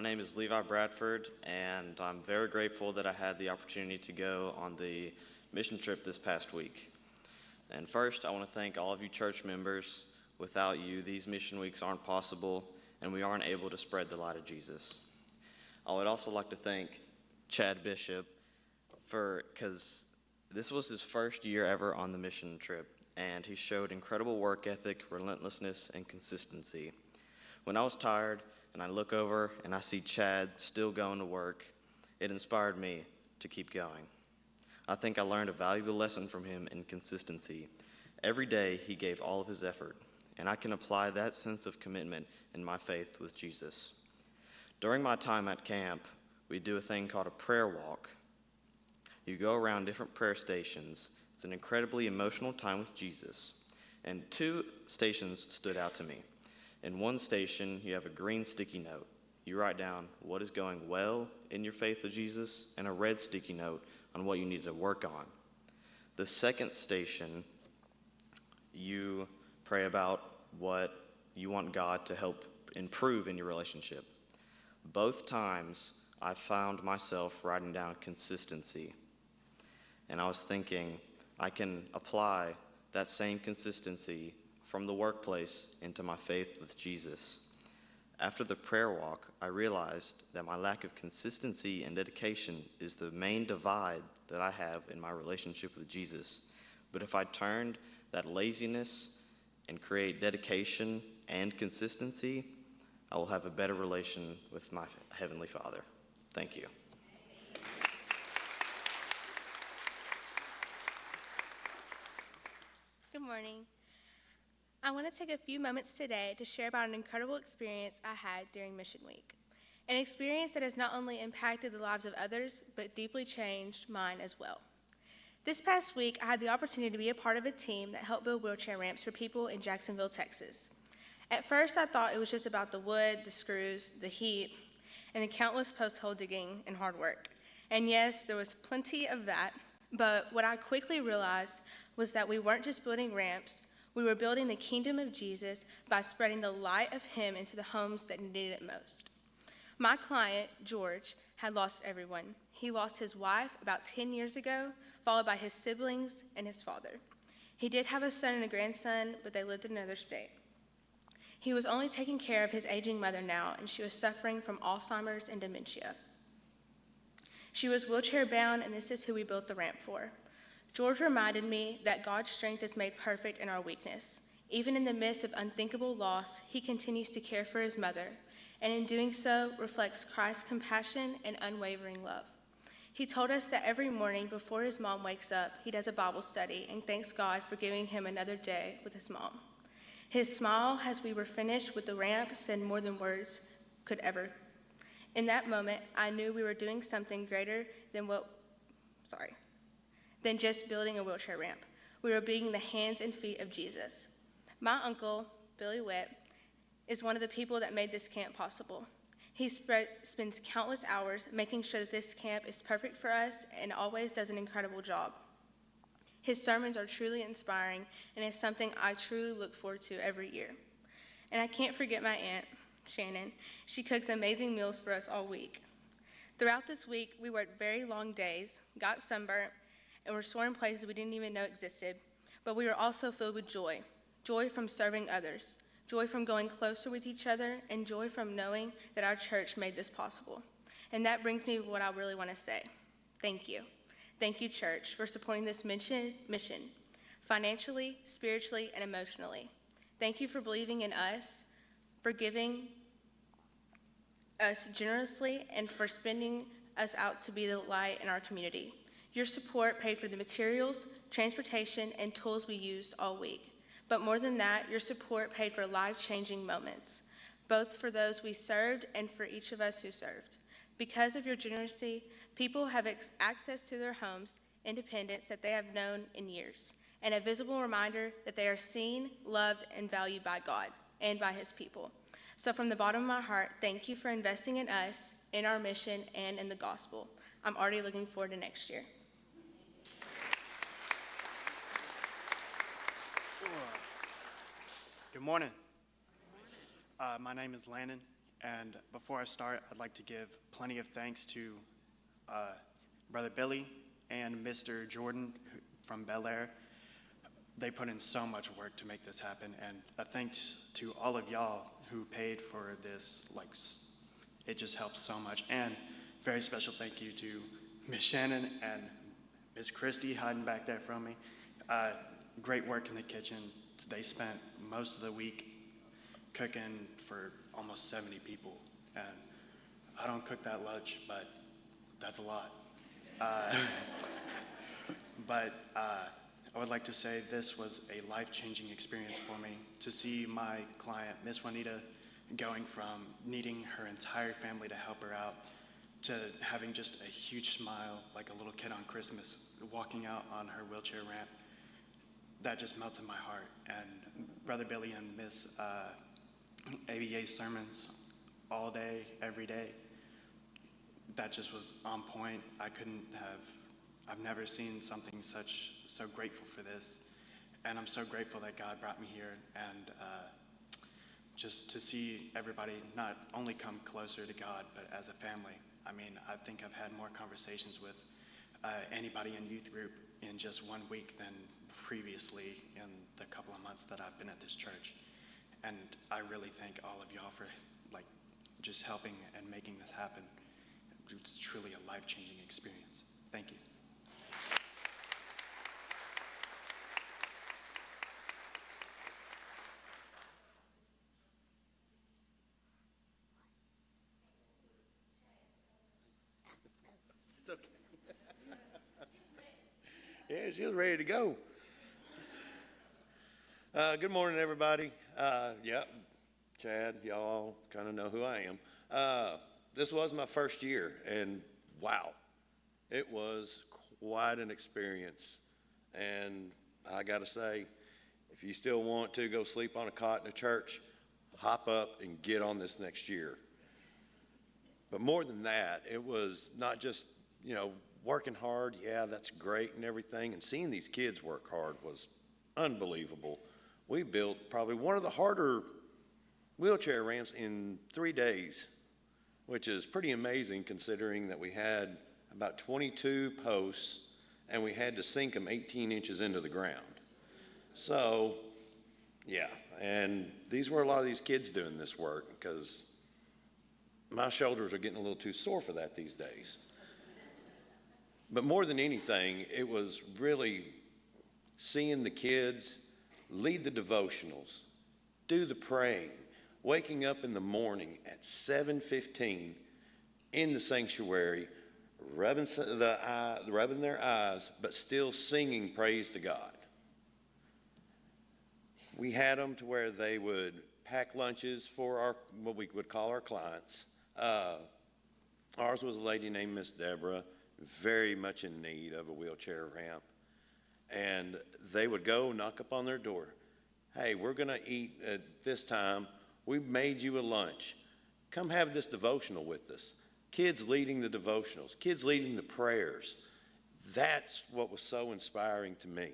My name is Levi Bradford, and I'm very grateful that I had the opportunity to go on the mission trip this past week. And first, I want to thank all of you church members. Without you, these mission weeks aren't possible, and we aren't able to spread the light of Jesus. I would also like to thank Chad Bishop because this was his first year ever on the mission trip, and he showed incredible work ethic, relentlessness, and consistency. When I was tired and I look over and I see Chad still going to work, it inspired me to keep going. I think I learned a valuable lesson from him in consistency. Every day he gave all of his effort, and I can apply that sense of commitment in my faith with Jesus. During my time at camp, we do a thing called a prayer walk. You go around different prayer stations. It's an incredibly emotional time with Jesus, and 2 stations stood out to me. In one station, you have a green sticky note. You write down what is going well in your faith with Jesus, and a red sticky note on what you need to work on. The second station, you pray about what you want God to help improve in your relationship. Both times, I found myself writing down consistency. And I was thinking, I can apply that same consistency from the workplace into my faith with Jesus. After the prayer walk, I realized that my lack of consistency and dedication is the main divide that I have in my relationship with Jesus. But if I turned that laziness and create dedication and consistency, I will have a better relation with my Heavenly Father. Thank you. Good morning. I want to take a few moments today to share about an incredible experience I had during Mission Week. An experience that has not only impacted the lives of others, but deeply changed mine as well. This past week, I had the opportunity to be a part of a team that helped build wheelchair ramps for people in Jacksonville, Texas. At first, I thought it was just about the wood, the screws, the heat, and the countless post-hole digging and hard work. And yes, there was plenty of that, but what I quickly realized was that we weren't just building ramps, we were building the kingdom of Jesus by spreading the light of him into the homes that needed it most. My client, George, had lost everyone. He lost his wife about 10 years ago, followed by his siblings and his father. He did have a son and a grandson, but they lived in another state. He was only taking care of his aging mother now, and she was suffering from Alzheimer's and dementia. She was wheelchair bound, and this is who we built the ramp for. George reminded me that God's strength is made perfect in our weakness. Even in the midst of unthinkable loss, he continues to care for his mother, and in doing so reflects Christ's compassion and unwavering love. He told us that every morning before his mom wakes up, he does a Bible study and thanks God for giving him another day with his mom. His smile as we were finished with the ramp said more than words could ever. In that moment, I knew we were doing something greater than just building a wheelchair ramp. We were being the hands and feet of Jesus. My uncle, Billy Witt, is one of the people that made this camp possible. He spends countless hours making sure that this camp is perfect for us and always does an incredible job. His sermons are truly inspiring and is something I truly look forward to every year. And I can't forget my aunt, Shannon. She cooks amazing meals for us all week. Throughout this week, we worked very long days, got sunburnt, and were sore in places we didn't even know existed, but we were also filled with joy. Joy from serving others, joy from going closer with each other, and joy from knowing that our church made this possible. And that brings me to what I really want to say. Thank you. Thank you, church, for supporting this mission, financially, spiritually, and emotionally. Thank you for believing in us, for giving us generously, and for spending us out to be the light in our community. Your support paid for the materials, transportation, and tools we used all week. But more than that, your support paid for life-changing moments, both for those we served and for each of us who served. Because of your generosity, people have access to their homes, independence that they have known in years, and a visible reminder that they are seen, loved, and valued by God and by his people. So from the bottom of my heart, thank you for investing in us, in our mission, and in the gospel. I'm already looking forward to next year. Good morning. My name is Landon, And before I start, I'd like to give plenty of thanks to Brother Billy and Mr. Jordan from Bel Air. They put in so much work to make this happen, and a thanks to all of y'all who paid for this. It just helps so much. And very special thank you to Miss Shannon and Miss Christie hiding back there from me. Great work in the kitchen. They spent most of the week cooking for almost 70 people, and I don't cook that much, but that's a lot. I would like to say this was a life-changing experience for me to see my client, Miss Juanita, going from needing her entire family to help her out to having just a huge smile like a little kid on Christmas, walking out on her wheelchair ramp. That just melted my heart. And Brother Billy and Miss ABA's sermons all day, every day, that just was on point. I've never seen something so grateful for this. And I'm so grateful that God brought me here, and just to see everybody not only come closer to God, but as a family. I mean, I think I've had more conversations with anybody in youth group in just 1 week than previously in the couple of months that I've been at this church. And I really thank all of y'all for just helping and making this happen. It's truly a life-changing experience. Thank you. It's okay. Yeah, she was ready to go. Good morning, everybody. Yeah, Chad, y'all kind of know who I am. This was my first year, and wow, it was quite an experience. And I got to say, if you still want to go sleep on a cot in a church, hop up and get on this next year. But more than that, it was not just, working hard. Yeah, that's great and everything. And seeing these kids work hard was unbelievable. We built probably one of the harder wheelchair ramps in 3 days, which is pretty amazing considering that we had about 22 posts and we had to sink them 18 inches into the ground. So, yeah, and these were a lot of these kids doing this work because my shoulders are getting a little too sore for that these days. But more than anything, it was really seeing the kids lead the devotionals, do the praying, waking up in the morning at 7:15 in the sanctuary, rubbing their eyes, but still singing praise to God. We had them to where they would pack lunches for what we would call our clients. Ours was a lady named Miss Deborah, very much in need of a wheelchair ramp. And they would go knock up on their door. Hey, we're going to eat at this time. We made you a lunch. Come have this devotional with us. Kids leading the devotionals, kids leading the prayers. That's what was so inspiring to me.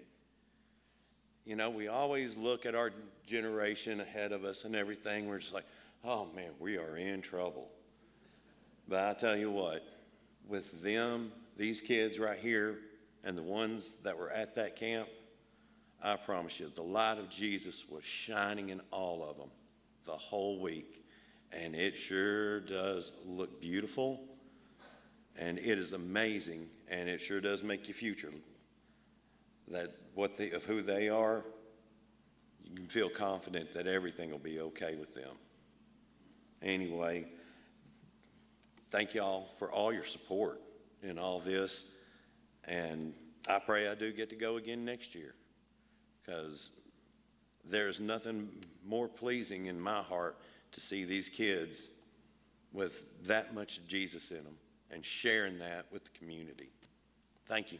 We always look at our generation ahead of us and everything. We're just like, oh man, we are in trouble. But I tell you what, with them, these kids right here, and the ones that were at that camp, I promise you, the light of Jesus was shining in all of them the whole week. And it sure does look beautiful, and it is amazing, and it sure does make you future. Of who they are, you can feel confident that everything will be okay with them. Anyway, thank y'all for all your support in all this, and I pray I do get to go again next year, because there's nothing more pleasing in my heart to see these kids with that much of Jesus in them and sharing that with the community. Thank you.